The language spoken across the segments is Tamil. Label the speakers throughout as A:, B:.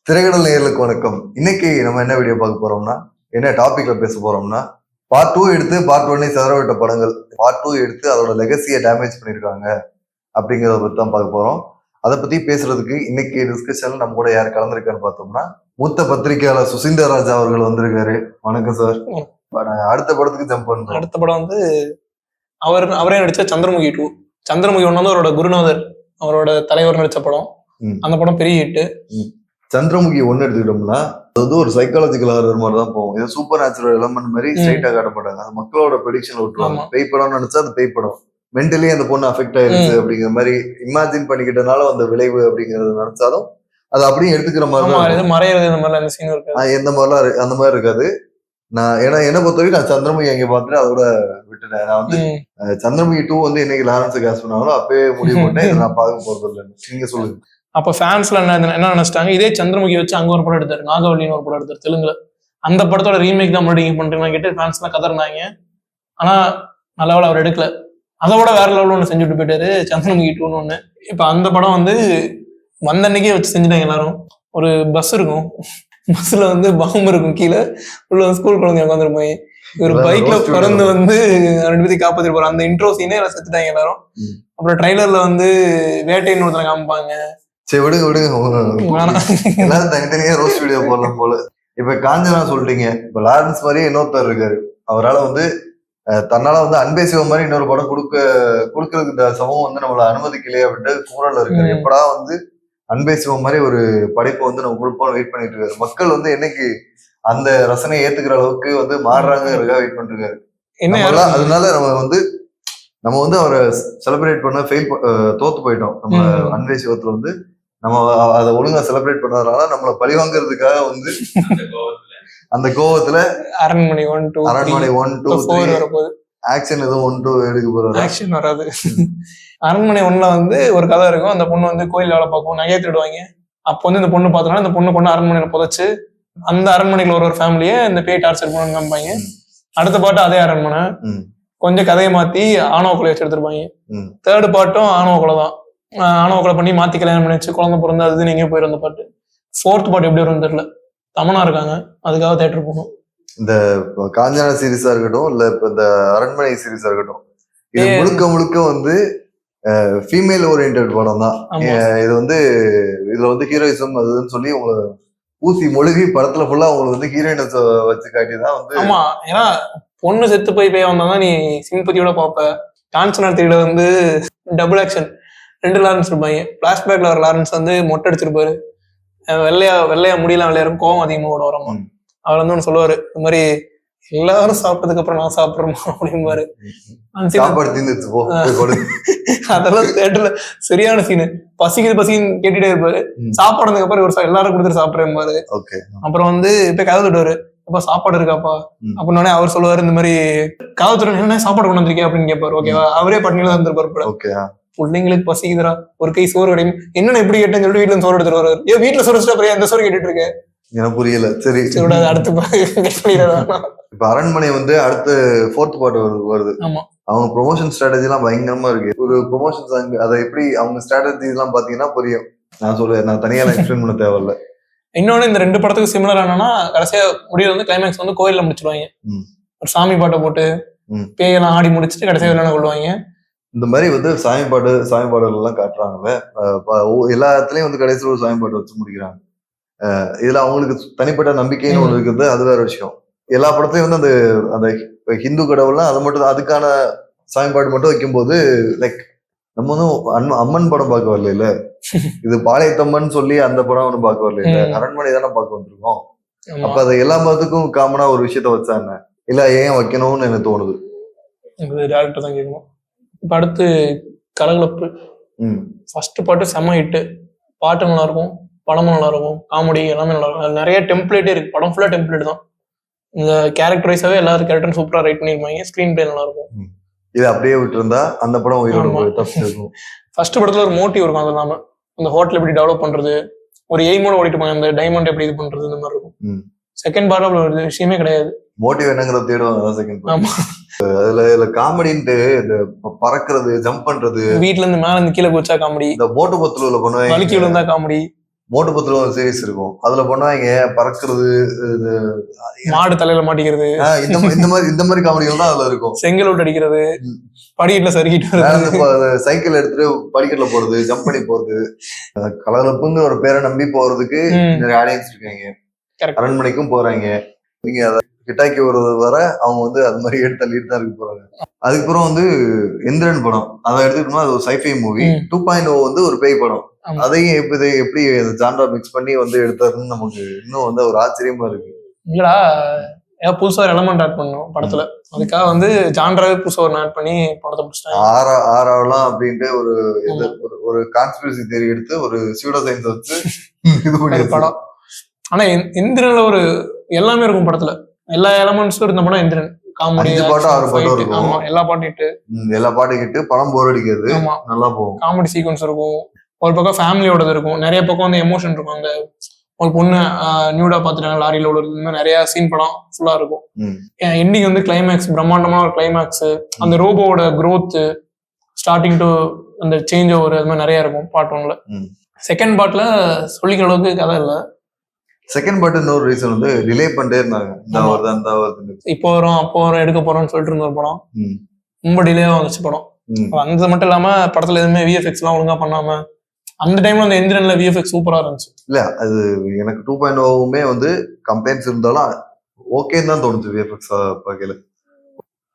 A: திரைக்கடல் நேயர்களுக்கு வணக்கம். இன்னைக்கு நம்ம என்ன வீடியோ பார்க்க போறோம்னா, என்ன டாபிக்ல பேச போறோம்னா, பார்ட் 2 எடுத்து பார்ட் 1 செதறவிட்ட படங்கள். பார்ட் 2 எடுத்து அதோட லெகசியை டேமேஜ் பண்ணியிருக்காங்க அப்படிங்கிறத பத்தி தான் பார்க்க போறோம். அதை பத்தி பேசுறதுக்கு இன்னைக்கு டிஸ்கஷன்ல நம்ம கூட யார் கலந்துருக்கான்னு பார்த்தோம்னா, மூத்த பத்திரிகையாளர் சுசீந்தர் ராஜா அவர்கள் வந்திருக்காரு. வணக்கம் சார். அடுத்த படத்துக்கு ஜம்ப் பண்றோம்.
B: அடுத்த படம் வந்து அவரே நடிச்ச சந்திரமுகி 2. சந்திரமுகி 1 வந்து அவரோட குருநாதர், அவரோட தலைவர் நடிச்ச படம். அந்த படம் பெரிய ஹிட்.
A: சந்திரமுகி 1 எடுத்துக்கிட்டோம்னா அது வந்து ஒரு சைக்காலஜிக்கல் ஹாரர் மாதிரி தான் போகும். இது சூப்பர் நேச்சுரல் எலமெண்ட் மாதிரி ஸ்ட்ரைட்டா காட்ட மாட்டாங்க. அது மக்களோட ப்ரெடிக்ஷன் விட்டுருவாங்க. பேய் படம் நினைச்சா அது பேய் படம், மென்டலி அந்த பொண்ணு அஃபெக்ட் ஆயிருச்சு அப்படிங்கிற மாதிரி இமேஜின் பண்ணிக்கிட்டனால அந்த விளைவு அப்படிங்கறது நினைச்சாலும் அது அப்படியே எடுத்துக்கிற மாதிரி
B: மறையிறது இந்த மாதிரி அந்த சீன் இருக்கு.
A: எந்த மாதிரிலாம் அந்த மாதிரி இருக்காது. நான் ஏன்னா என்ன பொறுத்தவரைக்கும் நான் சந்திரமுகி அங்கே பார்த்துட்டு அதோட விட்டுட்டேன். நான் வந்து சந்திரமுகி 2 வந்து இன்னைக்கு லாரன்ஸ் கேஸ் பண்ணாங்களோ அப்பவே முடிவு பண்ணேன் நான் பார்க்க போறது இல்லைன்னு. நீங்க சொல்லுங்க.
B: அப்ப ஃபேன்ஸ்ல என்ன நினைச்சிட்டாங்க, இதே சந்திரமுகி வச்சு அங்க ஒரு படம் எடுத்தாரு, நாகவல்லின்னு ஒரு படம் எடுத்தாரு தெலுங்குல. அந்த படத்தோட ரீமேக் தான் மறுபடியும் பண்றீங்கன்னு கேட்டு ஃபேன்ஸ் எல்லாம் கதறினாங்க. ஆனா நல்ல வேளை அவர் எடுக்கல. அதை விட வேற லெவலில் ஒன்று செஞ்சுட்டு போயிட்டாரு, சந்திரமுகி 2ன்னு ஒண்ணு. இப்ப அந்த படம் வந்து வந்த அன்னைக்கே வச்சு செஞ்சுட்டாங்க எல்லாரும். ஒரு பஸ் இருக்கும், பஸ்ல வந்து பாம்பு இருக்கும், கீழே உள்ள ஸ்கூல் குழந்தைங்க உட்காந்துருப்பாங்க. ஒரு பைக்ல பறந்து வந்து 2 பேத்தையும் காப்பாத்திட்டு போறாங்க. அந்த இன்ட்ரோ சீனே எல்லாம் செத்துட்டாங்க எல்லாரும். அப்புறம் ட்ரைலர்ல வந்து வேட்டைன்னு ஒருத்தர காமிப்பாங்க.
A: சரி விடுங்க எல்லாரும் தனித்தனியா ரோஸ்ட் வீடியோ போடலாம் போல. இப்ப காஞ்சனா சொல்லிட்டீங்க. இப்ப லாரன்ஸ் மாதிரியே இன்னொருத்தர் இருக்காரு. அவரால் வந்து தன்னால வந்து அன்பே சிவம் மாதிரி இன்னொரு படம் கொடுக்கறதுக்கு இந்த சமூகம் வந்து நம்மள அனுமதிக்கலையே அப்படின்ட்டு குரல்ல இருக்காரு. எப்படா வந்து அன்பே சிவம் மாதிரி ஒரு படைப்பை வந்து நம்ம கொடுப்போம் வெயிட் பண்ணிட்டு இருக்காரு. மக்கள் வந்து என்னைக்கு அந்த ரசனையை ஏத்துக்கிற அளவுக்கு வந்து மாறுறாங்கிறதுக்காக வெயிட் பண்ணிட்டு இருக்காரு. அதனால நம்ம வந்து அவரை செலிப்ரேட் பண்ண தோத்து போயிட்டோம். நம்ம அன்பே சிவத்துல வந்து நம்ம அதை ஒழுங்கா செலிப்ரேட் பண்ணதுனால நம்மளை பழிவாங்கிறதுக்காக வந்து அந்த கோவத்துல அரண்மனை 1 2 3 ஆக்ஷன் எதுவும் 1 2 எடுக்க போறாரு.
B: ஆக்ஷன் வராது. அரண்மனை 1ல வந்து ஒரு கதை இருக்கும். அந்த பொண்ணு வந்து கோயில் வேலை பார்க்கும், நகையை திருடுவாங்க. அப்போ வந்து இந்த பொண்ணு பார்த்தோம்னா இந்த பொண்ணு கொண்டு அரண்மனையில புதைச்சு அந்த அரண்மனைக்குள்ள ஒரு ஃபேமிலியை இந்த பேய் டார்ச்சர் பண்ணு காமிப்பாங்க. அடுத்த பாட்டு அதே அரண்மனை, கொஞ்சம் கதையை மாத்தி ஆணவ கொலை வச்சு எடுத்திருப்பாங்க. தேர்ட் பாட்டும் ஆணவ கொலை தான். ஆணவ கொலை பண்ணி மாத்தி கல்யாணம் பண்ணி வச்சு குழந்தை பிறந்து அது நீங்க போயிரு அந்த பாட்டு. ஃபோர்த் பாட்டு எப்படி வரும்னு தெரியல. தமனா இருக்காங்க, அதுக்காக தேட்டர் போகணும்.
A: இந்த காஞ்சனா சீரீஸா இருக்கட்டும் இல்ல இப்ப இந்த அரண்மனை சீரீஸா இருக்கட்டும், இது முழுக்க வந்து ஃபீமேல் ஓரியன்டட் படம் தான். இது வந்து இதுல வந்து ஹீரோயிசம் அதுன்னு சொல்லி உங்களை ஊசி மொழிகி படத்துல ஃபுல்லா உங்களுக்கு வந்து ஹீரோயினை வச்சு காட்டிதான் வந்து.
B: ஆமா, ஏன்னா பொண்ணு செத்து போய் வந்தாதான் நீ சிம்பத்தியோட பாப்ப. காஞ்சனா திரியில வந்து டபுள் ஆக்ஷன், 2 லாரன்ஸ் இருப்பாங்க. பிளாஷ்பேக்ல ஒரு லாரன்ஸ் வந்து மொட்டை அடிச்சிருப்பாரு, வெள்ளையா முடியலாம் வெள்ளையாரும், கோவம் அதிகமாக வரமா. அவர் வந்து ஒண்ணு சொல்லுவாரு, இந்த மாதிரி எல்லாரும் சாப்பிட்டதுக்கு அப்புறம் நான் சாப்பிடுறோமா அப்படின்பாரு. அதெல்லாம் தேட்டர்ல சரியான சீனு. பசிக்குன்னு கேட்டுட்டே இருப்பாரு. சாப்பாடுறதுக்கு அப்புறம் ஒரு எல்லாரும் கொடுத்துட்டு சாப்பிடுறேன் பாரு. அப்புறம் வந்து இப்ப கதை விட்டுவாரு, அப்பா சாப்பாடு இருக்காப்பா அப்படின்னு. அவர் சொல்லுவாரு இந்த மாதிரி கதை விட்டு என்ன சாப்பாடு கொண்டு வந்திருக்கேன் அப்படின்னு கேட்பாரு. ஓகேவா, அவரே பட்டினியில இருந்திருப்பாரு. பிள்ளைங்களுக்கு பசிக்குதுரா, ஒரு கை சோறு கிடைக்கும். என்னன்னு எப்படி கேட்டேன்னு சொல்லிட்டு வீட்டுல சோறு எடுத்துட்டு வர்றாரு. ஏன் வீட்டுல சோறு வச்சுட்டா எந்த சோறு கேட்டுட்டு இருக்கேன்
A: எனக்கு புரியல. சரி
B: அடுத்து
A: இப்ப அரண்மனை வந்து அடுத்த 4th பார்ட் வருது. அவங்க ப்ரொமோஷன் ஸ்ட்ராட்டஜி எல்லாம் பயங்கரமா இருக்கு. ஒரு ப்ரொமோஷன் சாங் அதை எப்படி அவங்க ஸ்ட்ராட்டஜி எல்லாம் பாத்தீங்கன்னா புரியும். நான் தனியா எக்ஸ்பிளைன் பண்ண தேவையில்ல.
B: இன்னொன்னு இந்த 2 படத்துக்கு சிமிலர் ஆனா கடைசியா முடிவு வந்து கிளைமேக்ஸ் வந்து கோயில்ல முடிச்சிருவாங்க. ஒரு சாமி பாட்டை போட்டு பேயெல்லாம் ஆடி முடிச்சுட்டு கடைசியா விளையாட கொள்வாங்க.
A: இந்த மாதிரி வந்து சாமி பாடல் எல்லாம் காட்டுறாங்கல்ல, எல்லா இடத்துலயும் வந்து கடைசியில் ஒரு சாமி பாட்டு வச்சு முடிக்கிறாங்க. இதுல அவங்களுக்கு தனிப்பட்ட நம்பிக்கைன்னு ஒண்ணு இருக்குது, அது வேற விஷயம். எல்லா படத்துலயும் வந்து அந்த அந்த ஹிந்து கடவுள்லாம் அதை மட்டும் அதுக்கான சாமி பாட்டு மட்டும் வைக்கும்போது லைக் நம்ம வந்து அம்மன் படம் பார்க்க வரல இல்ல, இது பாளையத்தம்மன் சொல்லி அந்த படம் ஒண்ணு பார்க்க வரல இல்ல, அரண்மனை தானே பார்க்க வந்திருக்கோம். அப்ப அதை எல்லா படத்துக்கும் காமனா ஒரு விஷயத்த வச்சாங்க இல்ல, ஏன் வைக்கணும்னு எனக்கு தோணுது.
B: டேரக்டர் தான் கேட்கணும். இப்ப அடுத்து கலகலப்பு. ஃபர்ஸ்ட் பாட்டு செம்ம ஹிட்டு, பாட்டு நல்லா இருக்கும், படமும் நல்லா இருக்கும், காமெடி எல்லாமே நல்லா இருக்கும். நிறைய டெம்ப்ளேட்டே இருக்கு, படம் ஃபுல்லா டெம்ப்ளேட் தான். இந்த கேரக்டரைஸாவே எல்லாரும் கேரக்டரும் சூப்பரா ரைட் பண்ணிருப்பாங்க. ஸ்கிரீன் பிளே நல்லா இருக்கும்.
A: இது அப்படியே விட்டு இருந்தா அந்த படம் உயிரோட இருக்கும்.
B: ஃபர்ஸ்ட் படத்துல ஒரு மோட்டிவ் இருக்கும், அது இல்லாம அந்த ஹோட்டல் எப்படி டெவலப் பண்றது, ஒரு எய்மோட ஓடிட்டு போங்க, அந்த டைமண்ட் எப்படி இது பண்றது, இந்த மாதிரி இருக்கும். செகண்ட் பார்ட் ஒரு விஷயமே கிடையாது.
A: மோட்டிவ் என்னங்கிறத தேடுவாங்க செகண்ட் பார்ட். அதுல காமெடின்ட்டு இந்த பறக்கிறது, ஜம்ப் பண்றது,
B: வீட்டுல இருந்து மேல இருந்து கீழே குதிச்சா காமெடி,
A: இந்த போட்டு பத்துல பண்ணுவாங்க,
B: வலிக்கு விழுந்தா காமெடி,
A: மோட்டு பத்துல ஒரு சீரிஸ் இருக்கும், அதுல பண்ணுவாங்க பறக்குறது, இது
B: மாடு தலையில மாட்டிக்கிறது,
A: இந்த மாதிரி காமெடிகள் தான் அதுல இருக்கும்.
B: செங்கல் விட்டு அடிக்கிறது, படிக்கட்டுல சறுக்கிட்டு
A: சைக்கிள் எடுத்துட்டு படிக்கட்டுல போறது, ஜம்ப் பண்ணி போறது, கலகலப்புங்கிற ஒரு பேரை நம்பி போறதுக்கு நிறைய ஆடியன்ஸ் இருக்காங்க. அரண்மனைக்கும் போறாங்க. நீங்க அதை கிட்டாக்கி வருவது வர அவங்க வந்து அது மாதிரி எடுத்து தள்ளிட்டு தான் இருக்க போறாங்க. அதுக்கப்புறம் வந்து எந்திரன் படம் அதை எடுத்துக்கிட்டோம்னா அது ஒரு சைஃபை மூவி. 2.0 வந்து ஒரு பேய் படம். அதையும் எப்படி ஜான்ரா மிக்ஸ் பண்ணி வந்து எடுத்தாருன்னு நமக்கு இன்னும் வந்து ஒரு ஆச்சரியமா இருக்கு.
B: இல்லடா ஏதாவது புதுசா ஒரு எலமெண்ட் ஆட் பண்ணும் படத்துல, அதுக்காக வந்து ஜான்ராவே புதுசா ஒரு ஆட் பண்ணி படத்தை பிடிச்சிட்டாங்க.
A: ஆறாவலாம் அப்படின்ட்டு ஒரு கான்ஸ்பிரசி தியரி எடுத்து ஒரு சூடோ சயின்ஸ் வச்சு இது பண்ணி
B: படம். ஆனா எந்திரன்ல ஒரு எல்லாமே இருக்கும் படத்துல, எல்லா எலமெண்ட்ஸும் இருந்த படம் எந்திரன். காமெடி, எல்லா
A: பாட்டு கேட்டு படம் போர் அடிக்கிறது, நல்லா போகும்.
B: காமெடி சீக்வன்ஸ் இருக்கும், ஒரு பக்கம் ஃபேமிலியோட இருக்கும், நிறைய பக்கம் வந்து எமோஷன் இருக்கும். அந்த ஒரு பொண்ணு நியூடா பாத்துட்டாங்க லாரியில உள்ள நிறைய சீன் படம் ஃபுல்லா இருக்கும். எண்டிங் வந்து கிளைமேக்ஸ், பிரம்மாண்டமான ஒரு கிளைமேக்ஸ், அந்த ரோபோவோட growth ஸ்டார்டிங் டு அந்த சேஞ்ச் ஓவர், அது மாதிரி நிறைய இருக்கும் பார்ட் 1ல. செகண்ட் பார்ட்ல சொல்லிக்கிற அளவுக்கு கதை இல்லை.
A: செகண்ட் பார்ட் இன்னொரு ரீசன் வந்து டிலே பண்ணிட்டே இருந்தாங்க.
B: இப்போ வரும் அப்போ வரும் எடுக்க போறோம்னு சொல்லிட்டு இருந்த ஒரு படம் ரொம்ப டிலேவா வந்துச்சு படம். அந்த மட்டும் இல்லாம படத்துல எதுவுமே விஎஃப்எக்ஸ் எல்லாம் ஒழுங்கா பண்ணாம அந்த டைம்ல அந்த எந்திரன்ல விஎஃப்எக்ஸ் சூப்பரா இருந்துச்சு.
A: இல்ல அது எனக்கு 2.0வுமே வந்து கம்பெனிஸ் இருந்தாலும் ஓகேன்னு தான் தோணுச்சு. விஎஃப்எக்ஸ் பார்க்கல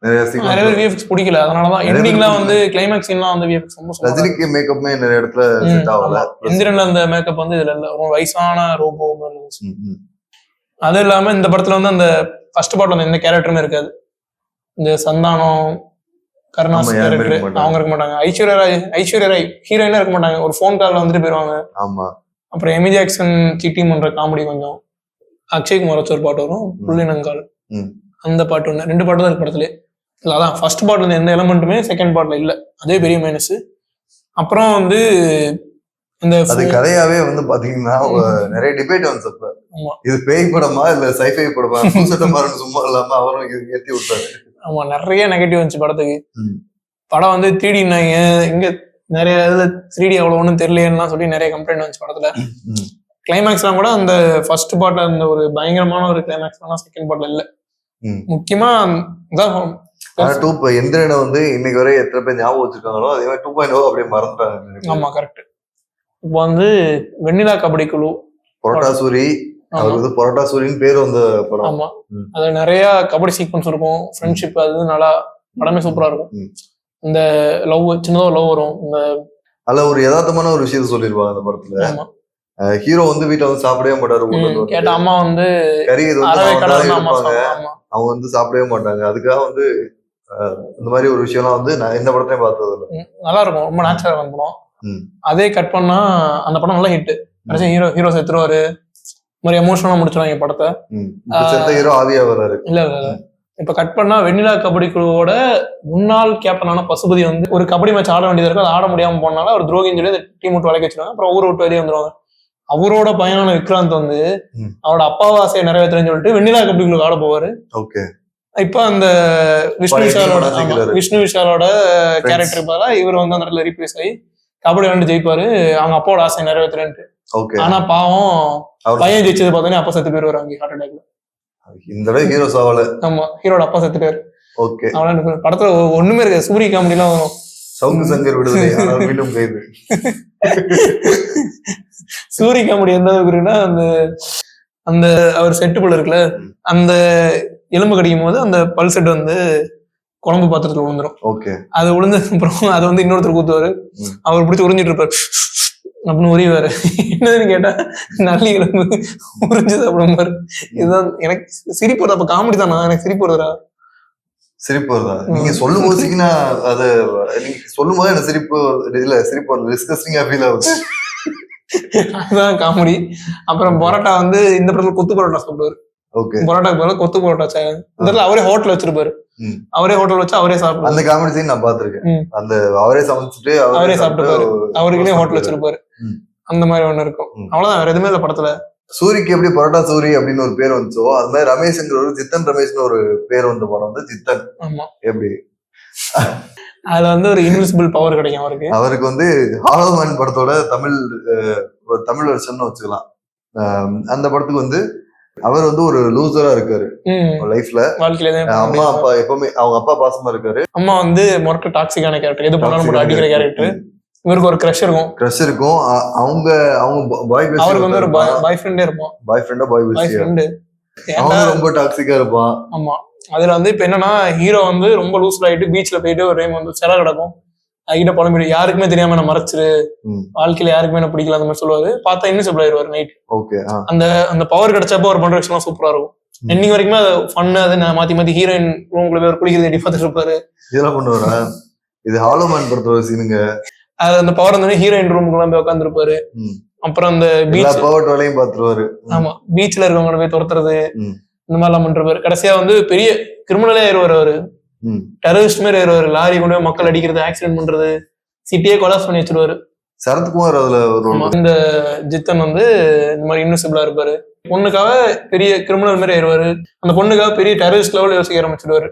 A: நிறைய
B: பேர் விஎஃப்எக்ஸ் பிடிக்கல, அதனாலதான் எண்டிங்ல வந்து கிளைமேக்ஸ் எல்லாம் வந்து விஎஃப்எக்ஸ் ரொம்ப
A: ரஜினிக்கு மேக்கப்மே நிறைய இடத்துல செட் ஆகல.
B: எந்திரன்ல அந்த மேக்கப் வந்து இதுல இல்ல, ரொம்ப வயசான ரோபோ இருந்துச்சு. அது இல்லாம இந்த படத்துல வந்து அந்த ஃபர்ஸ்ட் பார்ட்ல வந்து எந்த கேரக்டருமே இருக்காது. இந்த சந்தானம், கருணாஸ் கேரக்டர் அவங்க இருக்க மாட்டாங்க. ஐஸ்வர்யா ராய் ஹீரோயினா இருக்க மாட்டாங்க, ஒரு போன் கால்ல வந்துட்டு போயிருவாங்க. அப்புறம் எமி ஜாக்சன் சிட்டி பண்ற காமெடி கொஞ்சம், அக்ஷய்குமார் வச்சு ஒரு பாட்டு வரும் புள்ளினங்கால், அந்த பாட்டு ஒண்ணு, 2 பாட்டு தான் இருக்கு படத்துல. அதான் ஃபர்ஸ்ட் பார்ட்ல இருந்து எந்த எலமெண்ட்டுமே செகண்ட் பார்ட்ல இல்ல, அதே பெரிய மைனஸ். அப்புறம் வந்து இந்த
A: கதையாவே வந்து பாத்தீங்கன்னா நிறைய டிபேட் வந்து இது பேய் படமா இல்ல சைஃபை படமா சும்மா இல்லாம அவரும் ஏத்தி விட்டாரு.
B: ஆமா, நிறைய நெகட்டிவ் வந்துச்சு படத்துக்கு. படம் வந்து 3Dனாங்க, இங்க நிறைய இதுல 3D அவ்வளவு ஒண்ணும் தெரியலன்னா சொல்லி நிறைய கம்ப்ளைண்ட் வந்துச்சு படத்துல. கிளைமேக்ஸ் எல்லாம் கூட அந்த ஃபர்ஸ்ட் பார்ட்ல இருந்த ஒரு பயங்கரமான ஒரு கிளைமேக்ஸ் எல்லாம் செகண்ட் பார்ட்ல இல்ல. முக்கியமா
A: எந்திரனை வந்து இன்னைக்கு வரை எத்தனை பேர் ஞாபகம் வச்சிருக்காங்களோ அதே மாதிரி 2.0 அப்படியே மறந்துட்டாங்க.
B: ஆமா கரெக்ட். இப்போ வந்து வெண்ணிலா கபடி குழு,
A: பரோட்டா சூரி, அவர் வந்து பரோட்டா சூரின்னு பேர் வந்த படம்.
B: ஆமா, அது நிறைய கபடி சீக்வன்ஸ் இருக்கும், ஃப்ரெண்ட்ஷிப், அது நல்லா படமே சூப்பரா இருக்கும். இந்த லவ், சின்னதா லவ் வரும். இந்த
A: அதுல ஒரு யதார்த்தமான ஒரு விஷயத்த சொல்லிருப்பாங்க அந்த படத்துல. ஹீரோ வந்து வீட்டுல வந்து சாப்பிடவே மாட்டாரு.
B: கேட்ட அம்மா வந்து
A: கறி அவங்க வந்து சாப்பிடவே மாட்டாங்க. அதுக்காக வந்து இந்த மாதிரி ஒரு விஷயம்லாம் வந்து நான் எந்த படத்தையும் பார்த்தது இல்லை. நல்லா இருக்கும், ரொம்ப நேச்சுரலா படம். அதே கட் பண்ணா அந்த படம் நல்லா ஹிட். ஹீரோ செத்துருவாரு, மாதிரி எமோஷனலா முடிச்சிருவாங்க படத்தை. ஹீரோ ஆவியா வர்றாரு. இல்ல இப்ப கட் பண்ணா வெண்ணிலா கபடி குழுவோட முன்னாள் கேப்டனான பசுபதி வந்து ஒரு கபடி மேட்ச் ஆட வேண்டியது இருக்கும், அதை ஆட முடியாம போனால அவர் துரோகின்னு சொல்லி டீம் விட்டு வளைக்க வச்சிருவாங்க. அப்புறம் ஊரை விட்டு வெளியே வந்துருவாங்க. அவரோட பையனான விக்ராந்த் வந்து அவரோட அப்பாவை ஆசையை நிறைவேற்றுன்னு சொல்லிட்டு வெண்ணிலா கபடி குழு ஆட போவாரு. இப்ப அந்த விஷ்ணு விஷாலோட கேரக்டர் பதிலா இவர் வந்து அந்த இடத்துல ரீப்ளேஸ் ஆகி கபடி விளையாண்டு ஜெயிப்பாரு, அவங்க அப்பாவோட ஆசையை நிறைவேற்றுறேன்ட்டு. ஆனா பாவம் பையன் ஜெயிச்சது பார்த்தோன்னே அப்பா செத்து போயிருவாரு அங்கே ஹார்ட் அட்டாக்ல. இந்த ஹீரோ சாவல. ஆமா, ஹீரோட அப்பா செத்துட்டாரு. அவ்வளவு படத்துல ஒண்ணுமே இருக்காது, சூரிய காமெடி எல்லாம் வரும். சவுக்கு சங்கர் விடுதலை மீண்டும் கைது. சூரிய காமெடி எந்த அளவுக்குன்னா அந்த அந்த அவர் செட்டு போல இருக்குல்ல, அந்த எலும்பு கடிக்கும் போது அந்த பல் செட் வந்து குழம்பு பாத்திரத்துல விழுந்துரும். அது விழுந்ததுக்கு அப்புறம் அதை வந்து இன்னொருத்தர் கூத்துவாரு, அவர் பிடிச்சி உறிஞ்சிட்டு இருப்பாரு அப்படின்னு உரிவாரு. என்னதுன்னு கேட்டா நல்லி எலும்பு உறிஞ்சு சாப்பிடுவாரு. இதுதான் எனக்கு சிரிப்பு வருது. அப்ப காமெடி தானா? எனக்கு சிரிப்பு வருதுடா. சிரிப்பு வருதா? நீங்க சொல்லும் போது அது நீங்க சொல்லும் போது எனக்கு சிரிப்பு இல்ல, சிரிப்பு வருது, டிஸ்கஸ்டிங்கா ஃபீல் ஆகுது. அதுதான் காமெடி. அப்புறம் பரோட்டா வந்து இந்த படத்துல கொத்து பரோட்டா சாப்பிடுவாரு. பரோட்டாக்கு பதிலா கொத்து பரோட்டா. இந்த அவரே ஹோட்டல் வச்சிருப்பாரு, அவரே ஹோட்டல் வச்சு அவரே சாப்பிடுவாரு. அந்த காமெடி சீன் நான் பாத்திருக்கேன். அந்த அவரே சமைச்சிட்டு அவரே சாப்பிட்டுப்பாரு, அவருக்குன்னே ஹோட்டல் வச்சிருப்பாரு. அந்த மாதிரி ஒண்ணு இருக்கும். அவ்வளவுதான், வேற எதுவுமே இல்ல படத்துல. சூரிக்கு எப்படி பரோட்டா சூரி அப்படின்னு ஒரு பேர் வந்துச்சோ அது மாதிரி ரமேஷ்ங்கிற ஒரு ஜித்தன் ரமேஷ்னு ஒரு பேர் வந்த படம் வந்து ஜித்தன். ஆமா, எப்படி
B: அதுல வந்து ஒரு இன்விசிபிள் பவர் கிடைக்கும் அவருக்கு.
A: அவருக்கு வந்து ஹாலோ மேன் படத்தோட ஒரு தமிழ் வெர்ஷன் வச்சுக்கலாம். அந்த படத்துக்கு வந்து அவர் வந்து ஒரு லூசரா இருக்காரு லைஃப்ல.
B: வாழ்க்கையில
A: அம்மா அப்பா எப்பவுமே அவங்க அப்பா பாசமா இருக்காரு.
B: அம்மா வந்து மொரட்ட டாக்ஸிக்கான கேரக்டர், எது பண்ணாலும் அடிக்கிற கேரக்டர். இவருக்கு ஒரு கிரஷ் இருக்கும். அவங்க பாய் பேசி அவருக்கு வந்து ஒரு பாய் ஃப்ரெண்டே இருப்பான்.
A: பாய் ஃப்ரெண்டா பாய் பேசி அவங்க ரொம்ப டாக்ஸிக்கா இருப்பான்.
B: ஆமா. அதுல வந்து இப்ப என்னன்னா ஹீரோ வந்து ரொம்ப லூஸ்ல ஆயிட்டு பீச்ல போயிட்டு ஒரு டைம் வந்து சிலை கிடக்கும். அதுகிட்ட புலம்பிடு, யாருக்குமே தெரியாம நான் மறைச்சிரு, வாழ்க்கையில யாருக்குமே என்ன பிடிக்கல அந்த மாதிரி சொல்லுவாரு. பார்த்தா இன்விசிபிள் ஆயிடுவாரு நைட். அந்த பவர் கிடைச்சப்போ ஒரு பண்ற விஷயம் சூப்பரா இருக்கும். இன்னைக்கு வரைக்குமே அது ஃபன்னு. அது மாத்தி ஹீரோயின் ரூம்குள்ள போய் ஒரு குளிக்கிறது எடி பார்த்துட்டு இருப்பாரு.
A: இதெல்லாம் பண்ணுவாரா? இது ஹாலோ மேன் படத்தோட ஒரு சீனுங்க.
B: அது அந்த பவர் வந்து ஹீரோயின் ரூம்குள்ள போய் உட்காந்துருப்பாரு. அப்புறம் அந்த பீச்
A: பவர் வேலையும் பாத்துருவாரு.
B: ஆமா, பீச்ல இருக்கவங்க போய் துரத்துறது இந்த மாதிரி எல்லாம் பண்றப்பாரு. கடைசியா வந்து பெரிய கிரிமினலே ஆயிடுவாரு. அவரு டெரரிஸ்ட் மாதிரி ஆயிடுவாரு. லாரி கொண்டு போய் மக்கள் அடிக்கிறது, ஆக்சிடென்ட் பண்றது, சிட்டியே கொலாப்ஸ் பண்ணி வச்சிருவாரு.
A: சரத்குமார் அதுல
B: இந்த ஜித்தன் வந்து இந்த மாதிரி இன்விசிபிளா இருப்பாரு. பொண்ணுக்காக பெரிய கிரிமினல் மாதிரி ஆயிடுவாரு. அந்த பொண்ணுக்காக பெரிய டெரரிஸ்ட் லெவல் யோசிக்க ஆரம்பிச்சிடுவாரு.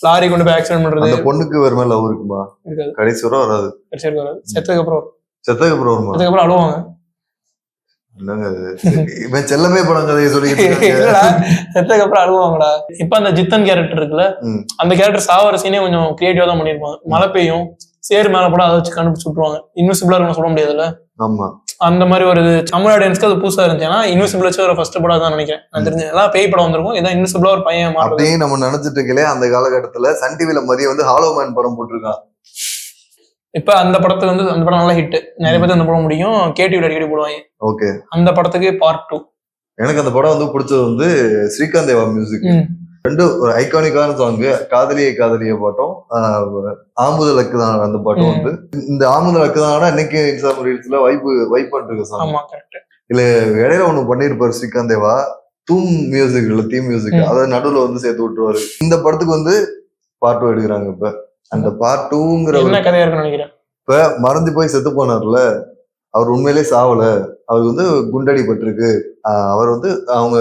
B: லாரி கொண்டு போய் ஆக்சிடென்ட் பண்றது.
A: அந்த பொண்ணுக்கு வருமா லவ் இருக்குமா? இருக்காது. கடைசி வரை வராது.
B: செத்ததுக்கு அப்புறம்
A: வருமா?
B: செத்ததுக்கு அப்புறம் அழுவாங்க.
A: செல்லமே படம் கதையை சொல்லிட்டு
B: செத்ததுக்கு அப்புறம் அழுவாங்கடா. இப்ப அந்த ஜித்தன் கேரக்டர் இருக்குல்ல, அந்த கேரக்டர் சாவர சீனே கொஞ்சம் கிரியேட்டிவா தான் பண்ணிருப்பாங்க. மழை பெய்யும், சேரு மேல கூட அதை வச்சு கண்டுபிடிச்சு விட்டுருவாங்க. இன்விசிபிளா இருக்குன்னு சொல்ல முடியாதுல்ல.
A: ஆமா,
B: அந்த மாதிரி ஒரு தமிழ் ஆடியன்ஸ்க்கு அது புதுசா இருந்துச்சு. ஏன்னா இன்விசிபிள் வச்சு ஒரு ஃபர்ஸ்ட் படம் தான் நினைக்கிறேன். நான் தெரிஞ்சு எல்லாம் பேய் படம் வந்திருக்கும். இதான் இன்விசிபிளா ஒரு பையன்
A: அப்படியே நம்ம நினைச்சிட்டு இருக்கல. அந்த காலகட்டத்துல சன் டிவில மதியம் வந்து ஹாலோ மேன் படம் போட்டிருக்கான்.
B: இப்ப அந்த படத்துக்கு வந்து அந்த படம் நல்லா ஹிட். நிறைய பேர் அந்த படம் முடியும். கேடிவில அடிக்கடி போடுவாங்க.
A: ஓகே,
B: அந்த படத்துக்கு பார்ட் 2.
A: எனக்கு அந்த படம் வந்து பிடிச்சது வந்து ஸ்ரீகாந்த் தேவா மியூசிக். ரெண்டு ஒரு ஐகானிக்கான சாங், காதலிய பாட்டும் ஆமுதலுக்கு தான். அந்த பாட்டும் வந்து இந்த ஆமுதலுக்கு தான் இன்னைக்கு இன்ஸ்டாகிராம் ரீல்ஸ்ல வைப் பண்ணிருக்க சாங். இல்ல இடையில ஒண்ணு பண்ணிருப்பாரு ஸ்ரீகாந்த் தேவா, தீம் மியூசிக் அதை நடுவுல வந்து சேர்த்து விட்டுருவாரு. இந்த படத்துக்கு வந்து பார்ட் 2 எடுக்கிறாங்க. இப்ப அந்த பார்ட் 2ங்கிற
B: கதையா இருக்குன்னு நினைக்கிறேன்.
A: இப்ப மறந்து போய் செத்து போனார்ல, அவர் உண்மையிலே சாவல. அவருக்கு வந்து குண்டடி பட்டிருக்கு. அவர் வந்து அவங்க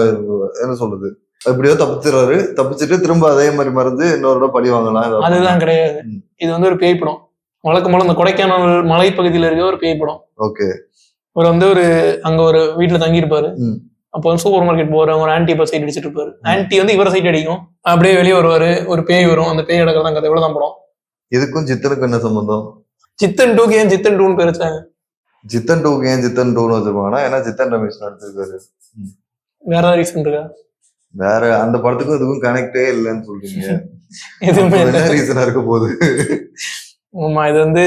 A: என்ன சொல்றது, எப்படியோ தப்பிச்சுட்டு திரும்ப அதே மாதிரி மறந்து இன்னொரு பழி வாங்கலாம்.
B: அதுதான் கிடையாது. இது வந்து ஒரு பேய் படம். வழக்கம்போல இந்த கொடைக்கானல் மலைப்பகுதியில இருக்க ஒரு பேய் படம்.
A: ஓகே,
B: அவர் வந்து அங்க ஒரு வீட்டுல தங்கி இருப்பாரு. அப்போ வந்து சூப்பர் மார்க்கெட் போற ஒரு ஆன்டி இப்ப சைட் அடிச்சிட்டு இருப்பாரு. ஆன்டி வந்து இவர சைட் அடிக்கும். அப்படியே வெளியே வருவாரு, ஒரு பேய் வரும். அந்த பேய் அடக்கிறதான் கதை. இவ்வளவுதான் படம்.
A: இதுக்கும் ஜித்தனுக்கும் என்ன சம்பந்தம்?
B: ஜித்தன் 2க்கு ஏன் ஜித்தன் 2ன்னு பேர் வச்சாங்க?
A: ஜித்தன் 2க்கு ஏன் ஜித்தன் 2ன்னு வச்சிருப்பாங்கன்னா, ஏன்னா ஜித்தன் ரமேஷ் நடிச்சிருக்காரு.
B: வேற ஏதாவது ரீசன் இருக்கா?
A: வேற அந்த படத்துக்கும் இதுக்கும் கனெக்டே இல்லைன்னு சொல்றீங்க. எதுவுமே என்ன ரீசனா இருக்க போகுது?
B: ஆமா, இது வந்து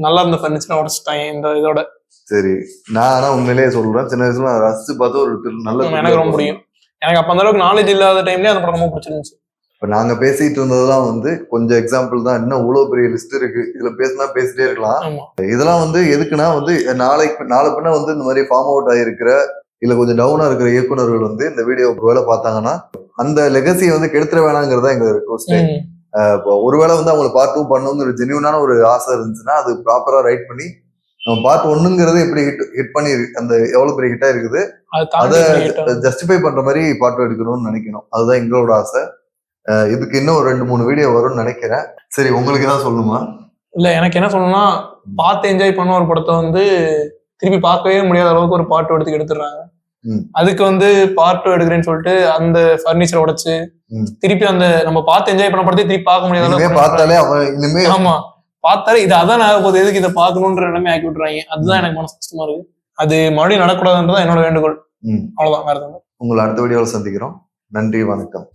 B: நல்லா இருந்த ஃபர்னிச்சர் உடச்சிட்டாங்க இந்த இதோட.
A: சரி, நான் ஆனா உண்மையிலேயே சொல்றேன், சின்ன வயசுல நான் ரசிச்சு பார்த்து ஒரு நல்ல,
B: எனக்கு ரொம்ப பிடிக்கும். எனக்கு அப்ப அந்த அளவுக்கு நாலேஜ் இல்லாத டைம்லயே அந்த படம் ரொம்ப பிடிச்சிருந்துச்சு.
A: இப்ப நாங்க பேசிட்டு இருந்ததெல்லாம் வந்து கொஞ்சம் எக்ஸாம்பிள் தான். இன்னும் இவ்வளவு பெரிய லிஸ்ட் இருக்கு. இதுல பேசிட்டே இருக்கலாம். இதெல்லாம் வந்து எதுக்குன்னா வந்து நாளை பின்ன வந்து இந்த மாதிரி ஃபார்ம் அவுட் ஆகிருக்கிற இல்ல கொஞ்சம் டவுனா இருக்கிற இயக்குநர்கள் வந்து இந்த வீடியோ வேலை பார்த்தாங்கன்னா அந்த லெகசியை வந்து கெடுத்துட வேணாங்கிறதா எங்க ரிக்வெஸ்ட். ஒருவேளை வந்து அவங்களுக்கு பார்ட் 2 பண்ணணுங்கிற ஜென்யூனான ஒரு ஆசை இருந்துச்சுன்னா அது ப்ராப்பரா ரைட் பண்ணி பார்ட் 1ங்கிறது எப்படி ஹிட் பண்ணி அந்த எவ்வளவு பெரிய ஹிட்டா இருக்குது அதை ஜஸ்டிஃபை பண்ற மாதிரி பார்ட் 2 எடுக்கணும்னு நினைக்கணும். அதுதான் எங்களோட ஆசை. இதுக்கு இன்னும் ஒரு 2-3 வீடியோ வரும்னு நினைக்கிறேன். சரி, உங்களுக்கு ஏதாவது சொல்லணுமா? இல்ல, எனக்கு என்ன சொல்லணும்னா, பார்த்து என்ஜாய் பண்ண ஒரு படத்தை வந்து திருப்பி பார்க்கவே முடியாத அளவுக்கு ஒரு பார்ட் 2 எடுத்துடுறாங்க. அதுக்கு வந்து பார்ட் 2 எடுக்கிறேன்னு சொல்லிட்டு அந்த பர்னிச்சரை உடைச்சு திருப்பி அந்த நம்ம பார்த்து என்ஜாய் பண்ண படத்தை திருப்பி பார்க்க முடியாத அளவுக்கு பார்த்தாலே ஆமா பார்த்தாலே இது அதான் ஆக போகுது, எதுக்கு இதை பார்க்கணுன்ற நிலைமை ஆக்கி விட்டுறாங்க. அதுதான் எனக்கு மனசு கஷ்டமா இருக்கு. அது மறுபடியும் நடக்கூடாதுன்றதான் என்னோட வேண்டுகோள். அவ்வளவுதான், வேற எதுவும். உங்களை அடுத்த வீடியோவில் சந்திக்கிறோம். நன்றி, வணக்கம்.